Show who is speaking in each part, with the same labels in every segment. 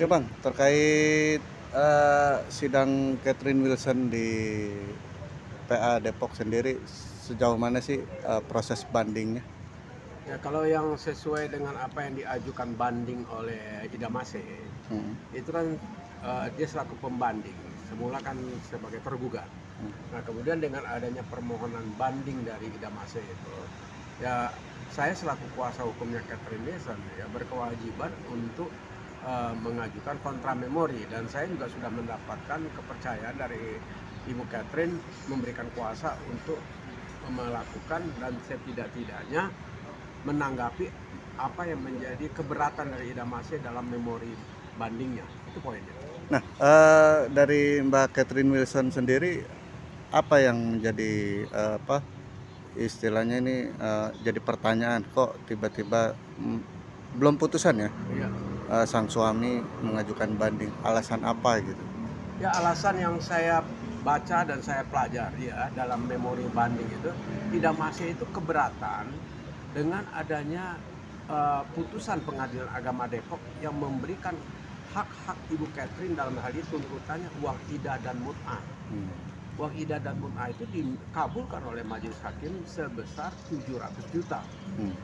Speaker 1: Oke Bang, terkait sidang Catherine Wilson di PA Depok sendiri, sejauh mana sih proses bandingnya?
Speaker 2: Ya, kalau yang sesuai dengan apa yang diajukan banding oleh Ida Mase,
Speaker 1: Hmm,
Speaker 2: itu kan dia selaku pembanding, semula kan sebagai tergugat.
Speaker 1: hmm,
Speaker 2: Nah, kemudian dengan adanya permohonan banding dari Ida Mase itu, ya saya selaku kuasa hukumnya Catherine Wilson ya berkewajiban untuk mengajukan kontra memori, dan saya juga sudah mendapatkan kepercayaan dari Ibu Catherine memberikan kuasa untuk melakukan dan setidak-tidaknya menanggapi apa yang menjadi keberatan dari Ida Masih dalam memori bandingnya. Itu poinnya.
Speaker 1: Nah, dari Mbak Catherine Wilson sendiri, apa yang menjadi istilahnya ini jadi pertanyaan kok tiba-tiba belum putusan ya,
Speaker 2: Iya.
Speaker 1: sang suami mengajukan banding, alasan apa gitu?
Speaker 2: Ya, alasan yang saya baca dan saya pelajari ya dalam memori banding itu, Ida Masih itu keberatan dengan adanya putusan Pengadilan Agama Depok yang memberikan hak-hak Ibu Catherine, dalam hal ini tuntutannya uang ida dan mut'ah.
Speaker 1: Hmm,
Speaker 2: Uang ida dan mut'ah itu dikabulkan oleh majelis hakim sebesar 700 juta.
Speaker 1: hmm,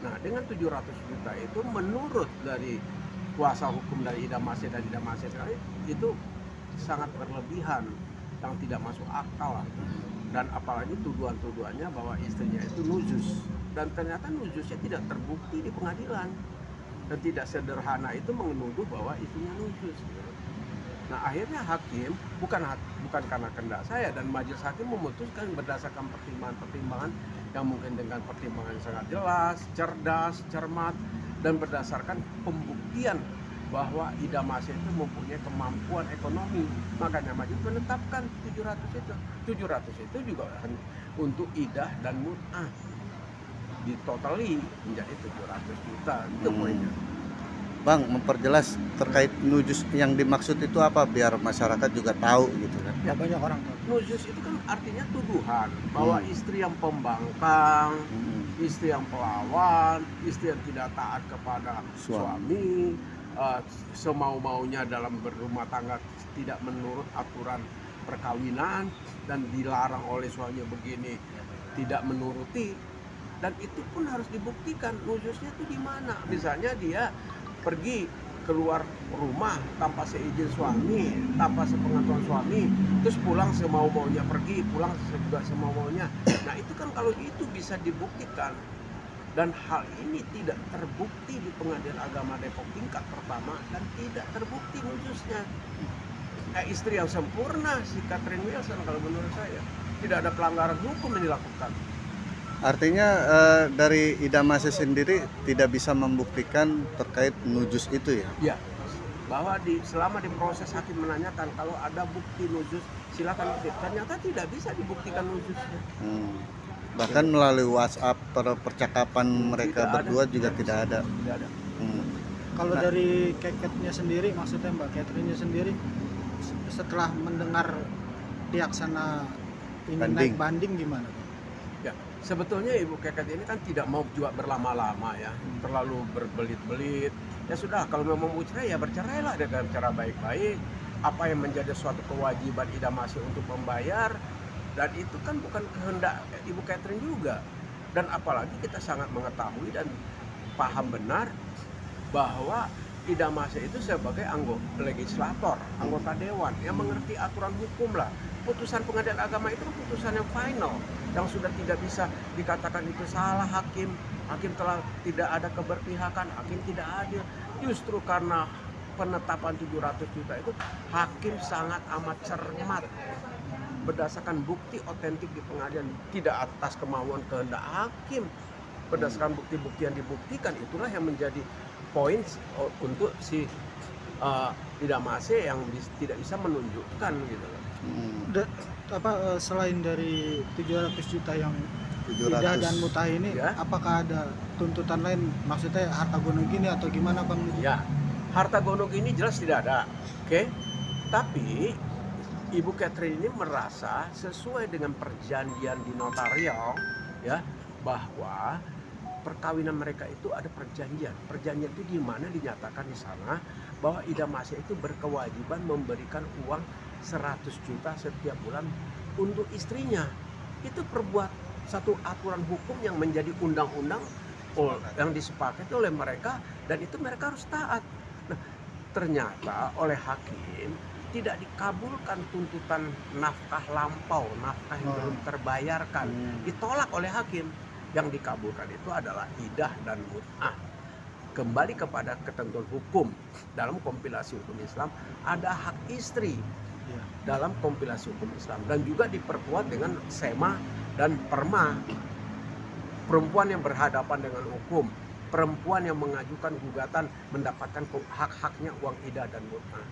Speaker 2: Nah, dengan 700 juta itu menurut dari kuasa hukum dari Ida Masih dan Ida Masih itu sangat berlebihan, yang tidak masuk akal. Dan apalagi tuduhan-tuduhannya bahwa istrinya itu nuzus, dan ternyata nuzusnya tidak terbukti di pengadilan, dan tidak sederhana itu menuduh bahwa istrinya nuzus. Nah, akhirnya hakim bukan karena kehendak saya dan majelis hakim memutuskan berdasarkan pertimbangan-pertimbangan yang mungkin dengan pertimbangan yang sangat jelas, cerdas, cermat, dan berdasarkan pembuktian bahwa Ida Masih itu mempunyai kemampuan ekonomi. Makanya majelis menetapkan 700 itu. 700 itu juga untuk idah dan mut'ah. Ditotali menjadi 700 juta. Itu poinnya.
Speaker 1: Bang, memperjelas terkait nujus yang dimaksud itu apa biar masyarakat juga tahu gitu kan?
Speaker 2: Ya,
Speaker 3: banyak orang tahu.
Speaker 2: nuzuz itu kan artinya tuduhan bahwa
Speaker 1: Hmm.
Speaker 2: istri yang pembangkang,
Speaker 1: Hmm.
Speaker 2: istri yang pelawan, istri yang tidak taat kepada
Speaker 1: Suami.
Speaker 2: suami, semau-maunya dalam berumah tangga, tidak menurut aturan perkawinan dan dilarang oleh suaminya begini, tidak menuruti. Dan itu pun harus dibuktikan nuzuznya itu di mana. Misalnya dia pergi keluar rumah tanpa seizin suami, tanpa sepengetahuan suami, terus pulang semau-maunya, pergi pulang juga semau-maunya. Nah, itu kan kalau itu bisa dibuktikan, dan hal ini tidak terbukti di Pengadilan Agama Depok tingkat pertama dan tidak terbukti nuzusnya. Nah, istri yang sempurna si Catherine Wilson kalau menurut saya, tidak ada pelanggaran hukum yang dilakukan.
Speaker 1: Artinya dari Ida Masih sendiri tidak bisa membuktikan terkait nujus itu ya?
Speaker 2: Ya, bahwa selama di proses hakim menanyakan kalau ada bukti nujus silakan bukti. Ternyata tidak bisa dibuktikan nujusnya.
Speaker 1: Hmm. Bahkan melalui WhatsApp percakapan mereka
Speaker 2: Tidak ada.
Speaker 1: berdua juga tidak ada.
Speaker 2: Tidak ada.
Speaker 1: Hmm.
Speaker 3: Kalau
Speaker 1: Nah.
Speaker 3: dari Keketnya sendiri, maksudnya Mbak Catherine-nya sendiri, setelah mendengar pihak sana ini
Speaker 1: Banding.
Speaker 3: naik banding gimana?
Speaker 2: Ya, sebetulnya Ibu Keket ini kan tidak mau juga berlama-lama ya, terlalu berbelit-belit. Ya sudah, kalau memang mau cerai ya bercerailah dengan cara baik-baik. Apa yang menjadi suatu kewajiban Ida Masih untuk membayar, dan itu kan bukan kehendak Ibu Catherine juga. Dan apalagi kita sangat mengetahui dan paham benar bahwa Ida Masih itu sebagai anggota legislator, anggota dewan yang mengerti aturan hukum lah. Putusan Pengadilan Agama itu kan putusan yang final, yang sudah tidak bisa dikatakan itu salah hakim. Hakim telah tidak ada keberpihakan, hakim tidak adil. Justru karena penetapan 700 juta itu, hakim sangat amat cermat berdasarkan bukti otentik di pengadilan, tidak atas kemauan kehendak hakim. Berdasarkan bukti-bukti yang dibuktikan, itulah yang menjadi poin untuk si Ida Masih yang tidak bisa menunjukkan gitu loh.
Speaker 3: Selain dari 700 juta yang
Speaker 1: 700.
Speaker 3: idah dan mutah ini,
Speaker 2: Ya.
Speaker 3: apakah ada tuntutan lain? Maksudnya harta gunung gini atau gimana Bang?
Speaker 2: Ya, harta gonok ini jelas tidak ada, oke? Tapi Ibu Catherine ini merasa sesuai dengan perjanjian di notarial, ya, bahwa perkawinan mereka itu ada perjanjian. Perjanjian itu di mana dinyatakan di sana bahwa Ida Masih itu berkewajiban memberikan uang 100 juta setiap bulan untuk istrinya. Itu perbuat satu aturan hukum yang menjadi undang-undang yang disepakati oleh mereka, dan itu mereka harus taat. Nah, ternyata oleh hakim tidak dikabulkan tuntutan nafkah lampau, nafkah yang belum terbayarkan, ditolak oleh hakim. Yang dikabulkan itu adalah idah dan mut'ah. Kembali kepada ketentuan hukum, dalam kompilasi hukum Islam ada hak istri dalam kompilasi hukum Islam, dan juga diperkuat dengan sema dan perma. Perempuan yang berhadapan dengan hukum, perempuan yang mengajukan gugatan mendapatkan hak-haknya uang idah dan mut'ah.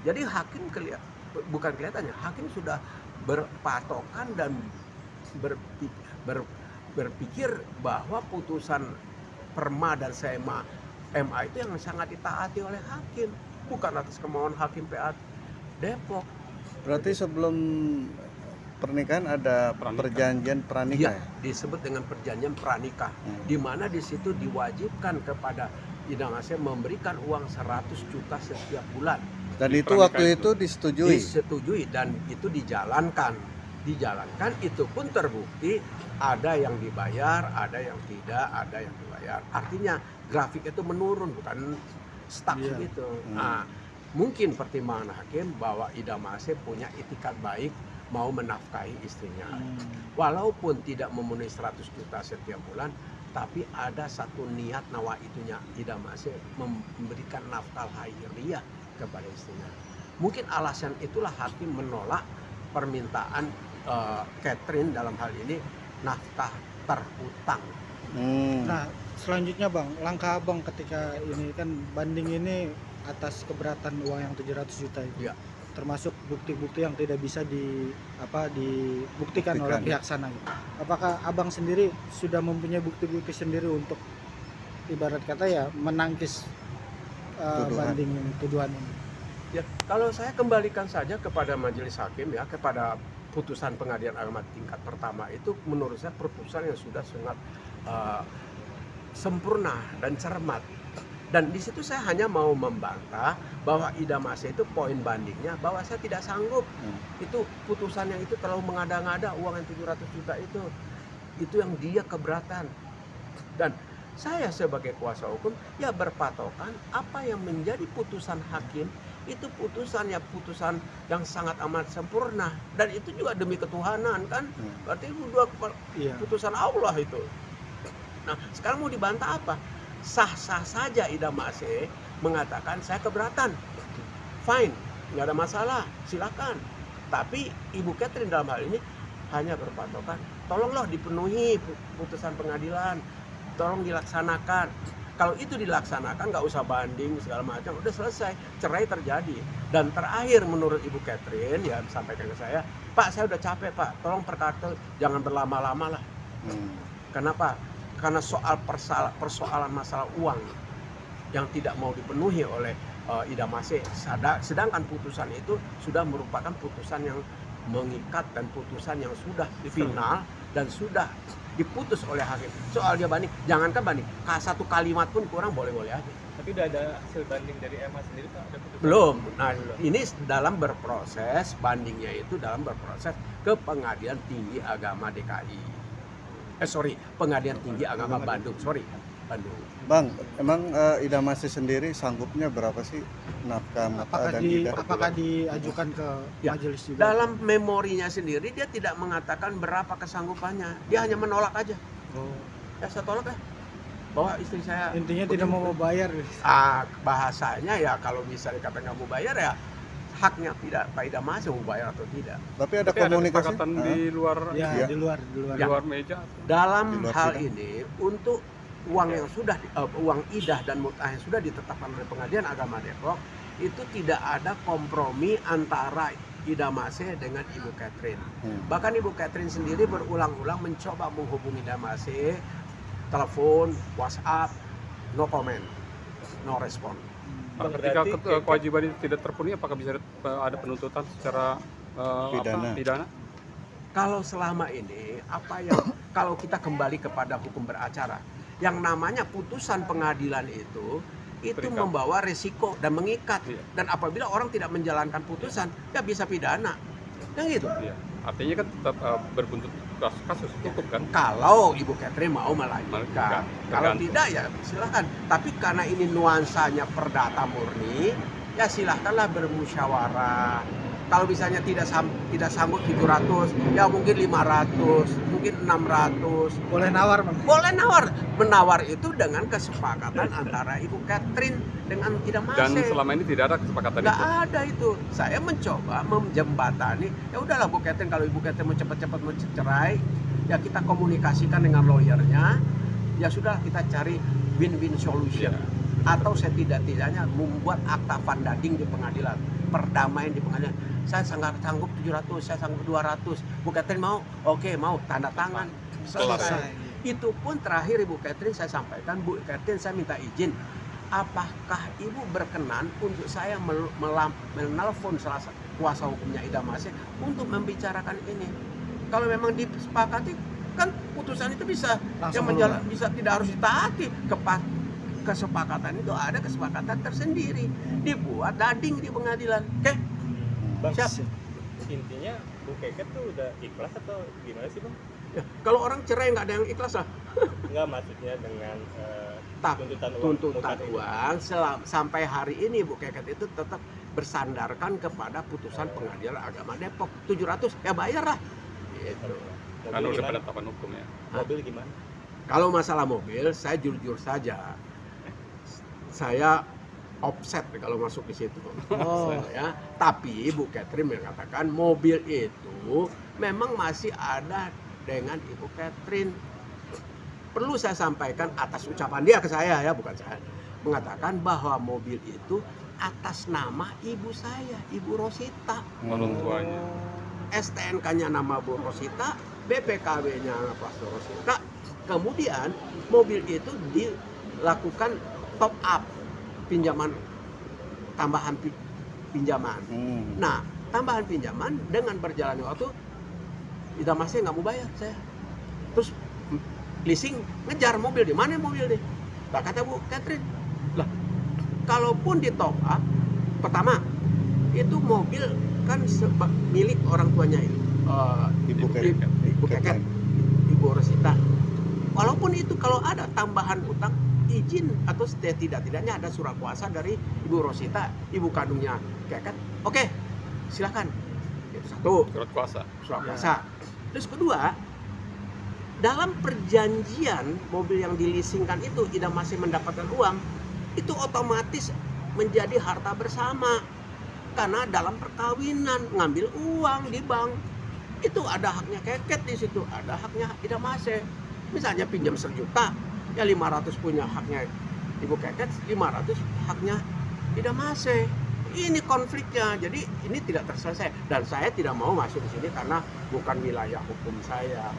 Speaker 2: Jadi hakim hakim sudah berpatokan dan berpikir bahwa putusan perma dan sema MA itu yang sangat ditaati oleh hakim, bukan atas kemauan hakim PA Depok.
Speaker 1: Berarti sebelum pernikahan ada perjanjian pranikah
Speaker 2: ya? Disebut dengan perjanjian pranikah, di mana di situ diwajibkan kepada Ida Masih memberikan uang 100 juta setiap bulan.
Speaker 1: Dan itu waktu itu disetujui?
Speaker 2: Disetujui, dan itu dijalankan. Itu pun terbukti ada yang dibayar, ada yang tidak, ada yang dibayar. Artinya grafik itu menurun, bukan stuck gitu. Nah, mungkin pertimbangan hakim bahwa Ida Masih punya itikat baik mau menafkahi istrinya. Walaupun tidak memenuhi 100 juta setiap bulan, tapi ada satu niat nawaitunya Ida Masih memberikan nafkah lahiriah kepada istrinya. Mungkin alasan itulah hakim menolak permintaan Catherine dalam hal ini nafkah terhutang.
Speaker 3: Nah, selanjutnya Bang, langkah Abang ketika ini kan banding ini atas keberatan uang yang 700 juta itu.
Speaker 2: Ya.
Speaker 3: Termasuk bukti-bukti yang tidak bisa dibuktikan oleh pihak sana gitu. Apakah Abang sendiri sudah mempunyai bukti-bukti sendiri untuk ibarat kata ya menangkis banding ini, tuduhan ini?
Speaker 2: Ya, kalau saya kembalikan saja kepada majelis hakim ya, kepada putusan pengadilan agama tingkat pertama itu, menurut saya putusan yang sudah sangat sempurna dan cermat. Dan di situ saya hanya mau membantah bahwa Ida Masih itu poin bandingnya bahwa saya tidak sanggup. Itu putusan yang itu terlalu mengada-ngada, uang yang 700 juta itu yang dia keberatan. Dan saya sebagai kuasa hukum ya berpatokan apa yang menjadi putusan hakim itu putusan yang sangat amat sempurna, dan itu juga demi ketuhanan kan. Berarti itu dua putusan Allah itu. Nah, sekarang mau dibantah apa? Sah-sah saja Ida Masih mengatakan saya keberatan, fine, nggak ada masalah, silakan. Tapi Ibu Catherine dalam hal ini hanya berpatokan, tolonglah dipenuhi putusan pengadilan, tolong dilaksanakan. Kalau itu dilaksanakan, nggak usah banding segala macam, udah selesai, cerai terjadi. Dan terakhir menurut Ibu Catherine ya sampaikan ke saya, Pak, saya udah capek Pak, tolong perkara jangan berlama-lama lah. Kenapa? Karena persoalan masalah uang yang tidak mau dipenuhi oleh Ida Masih, sedangkan putusan itu sudah merupakan putusan yang mengikat dan putusan yang sudah final dan sudah diputus oleh hakim. Soal dia banding, jangankan banding, satu kalimat pun kurang boleh-boleh aja.
Speaker 4: Tapi udah ada hasil banding dari MA sendiri Pak? Ada putusan?
Speaker 2: Belum. Nah, ini dalam berproses, bandingnya itu dalam berproses ke Pengadilan Tinggi Agama DKI. Pengadilan Tinggi Agama Bandung. Bandung.
Speaker 1: Bang, emang Ida Masih sendiri sanggupnya berapa sih nafkah dan idah?
Speaker 3: Apakah diajukan ke majelis juga?
Speaker 2: Dalam memorinya sendiri dia tidak mengatakan berapa kesanggupannya, dia hanya menolak aja. Ya saya tolak ya, bahwa istri saya
Speaker 3: intinya tidak mau bayar.
Speaker 2: Bahasanya ya kalau misalnya kata nggak mau bayar ya haknya tidak Pak Ida Masih mau bayar atau tidak.
Speaker 1: Tapi ada komunikasi
Speaker 4: di luar
Speaker 3: di luar
Speaker 4: meja.
Speaker 2: Dalam hal ini untuk uang yang sudah uang idah dan mut'ah yang sudah ditetapkan oleh Pengadilan Agama Depok itu tidak ada kompromi antara Ida Masih dengan Ibu Catherine. Bahkan Ibu Catherine sendiri berulang-ulang mencoba menghubungi Ida Masih, telepon, WhatsApp, no comment, no respon.
Speaker 4: Ketika kewajiban itu tidak terpenuhi, apakah bisa ada penuntutan secara pidana?
Speaker 2: Kalau selama ini kalau kita kembali kepada hukum beracara, yang namanya putusan pengadilan itu
Speaker 4: Terikat.
Speaker 2: membawa resiko dan mengikat.
Speaker 4: Iya.
Speaker 2: Dan apabila orang tidak menjalankan putusan, ya bisa pidana. Yang gitu.
Speaker 4: Iya. Artinya kan tetap berbuntut kasus hukum kan.
Speaker 2: Kalau Ibu Catherine mau melanjutkan,
Speaker 4: Melanjutkan.
Speaker 2: kalau
Speaker 4: Tergantung.
Speaker 2: tidak ya silahkan. Tapi karena ini nuansanya perdata murni, ya silahkanlah bermusyawarah. Kalau misalnya tidak sanggup 700, ya mungkin 500, mungkin 600.
Speaker 3: Boleh nawar, Bang.
Speaker 2: Boleh nawar. Menawar itu dengan kesepakatan antara Ibu Catherine dengan Idam
Speaker 4: Dan
Speaker 2: Masih.
Speaker 4: selama ini tidak ada kesepakatan
Speaker 2: Nggak
Speaker 4: itu.
Speaker 2: ada itu. Saya mencoba menjembatani. Ya udahlah Bu Catherine, kalau Ibu Catherine mau cepat-cepat mau cerai, ya kita komunikasikan dengan lawyernya. Ya sudah, kita cari win-win solution. Atau setidak-tidaknya membuat akta vandading di pengadilan, perdamaian di pengadilan. Saya sanggup 700, saya sanggup 200. Bu Catherine mau? Oke, mau, tanda tangan. Selesai. Itu pun terakhir Ibu Catherine saya sampaikan, Bu Catherine saya minta izin. Apakah Ibu berkenan untuk saya menelpon salah satu kuasa hukumnya Idam Masih untuk membicarakan ini? Kalau memang disepakati, kan putusan itu bisa
Speaker 3: Langsung
Speaker 2: bisa tidak harus ditaati. Kesepakatan itu ada kesepakatan tersendiri, dibuat dading di pengadilan. Oke?
Speaker 5: Bang,
Speaker 2: Siap.
Speaker 5: intinya Bu Keket tuh udah ikhlas atau gimana sih, Bang?
Speaker 2: Ya, kalau orang cerai nggak ada yang ikhlas lah.
Speaker 5: Enggak, maksudnya dengan tuntutan uang.
Speaker 2: Tuntutan
Speaker 5: muka ini.
Speaker 2: uang sampai hari ini Bu Keket itu tetap bersandarkan kepada putusan pengadilan agama Depok. 700 ya bayar lah. Gitu.
Speaker 4: Kan
Speaker 5: Mobil
Speaker 4: udah
Speaker 5: gimana?
Speaker 4: penetapan hukum ya.
Speaker 5: Mobil gimana?
Speaker 2: Kalau masalah mobil, saya jujur saja. Saya offset kalau masuk di situ.
Speaker 3: Oh.
Speaker 2: Ya. Tapi Bu Catherine mengatakan mobil itu memang masih ada dengan Ibu Catherine. Perlu saya sampaikan atas ucapan dia ke saya ya, bukan saya. Mengatakan bahwa mobil itu atas nama ibu saya, Ibu Rosita.
Speaker 4: Orang tuanya.
Speaker 2: STNK-nya nama Bu Rosita, BPKB-nya Pastor Rosita. Kemudian mobil itu dilakukan top up pinjaman, tambahan pinjaman. Nah, tambahan pinjaman dengan berjalannya waktu Idam Masih nggak mau bayar saya. Terus leasing ngejar mobil, di mana mobil nih? Nah, kata Bu Catherine, lah kalaupun di top up, pertama itu mobil kan milik orang tuanya
Speaker 1: Ibu Keket.
Speaker 2: Ibu Keket, Ibu Rosita. Walaupun itu kalau ada tambahan utang, izin atau setidak-tidaknya ada surat kuasa dari Ibu Rosita, ibu kandungnya Keket. Oke, silakan. Itu satu,
Speaker 4: Surat kuasa.
Speaker 2: surat kuasa. Terus kedua, dalam perjanjian mobil yang dileasingkan itu Idam Masih mendapatkan uang, itu otomatis menjadi harta bersama. Karena dalam perkawinan ngambil uang di bank, itu ada haknya Keket di situ, ada haknya Idam Masih. Misalnya pinjam 1 juta, ya 500 punya haknya Ibu Keket, 500 haknya Idam Masih. Ini konfliknya, jadi ini tidak terselesai dan saya tidak mau masuk di sini karena bukan wilayah hukum saya.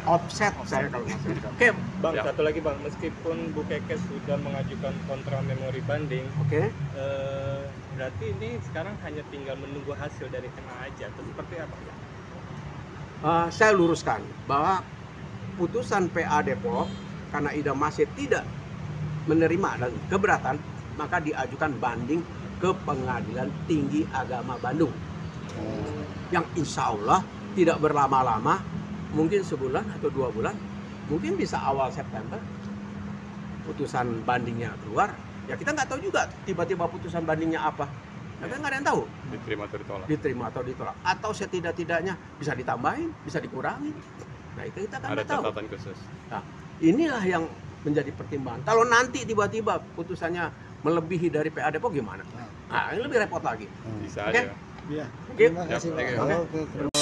Speaker 2: Offset saya kalau masuk. Oke,
Speaker 5: Bang,
Speaker 4: Ya.
Speaker 5: satu lagi Bang, meskipun Bu Keket sudah mengajukan kontra memori banding,
Speaker 2: oke.
Speaker 5: berarti ini sekarang hanya tinggal menunggu hasil dari MA aja atau seperti apa?
Speaker 2: Saya luruskan bahwa putusan PA Depok karena Idam Masih tidak menerima dan keberatan, maka diajukan banding ke Pengadilan Tinggi Agama Bandung yang insya Allah tidak berlama-lama, mungkin sebulan atau 2 bulan, mungkin bisa awal September putusan bandingnya keluar. Ya kita nggak tahu juga tiba-tiba putusan bandingnya apa, ya kan nggak ada yang tahu,
Speaker 4: Diterima atau ditolak.
Speaker 2: diterima atau ditolak, atau setidak-tidaknya bisa ditambahin, bisa dikurangin. Nah itu kita kan
Speaker 4: Ada
Speaker 2: nggak tahu.
Speaker 4: catatan khusus.
Speaker 2: Inilah yang menjadi pertimbangan. Kalau nanti tiba-tiba putusannya melebihi dari PA Depok gimana? Nah, ini lebih repot lagi.
Speaker 4: Bisa
Speaker 2: Oke.
Speaker 4: aja.
Speaker 3: Iya.
Speaker 2: Oke.
Speaker 3: Terima kasih,
Speaker 4: Thank
Speaker 3: Bang.
Speaker 4: you.
Speaker 1: Oke.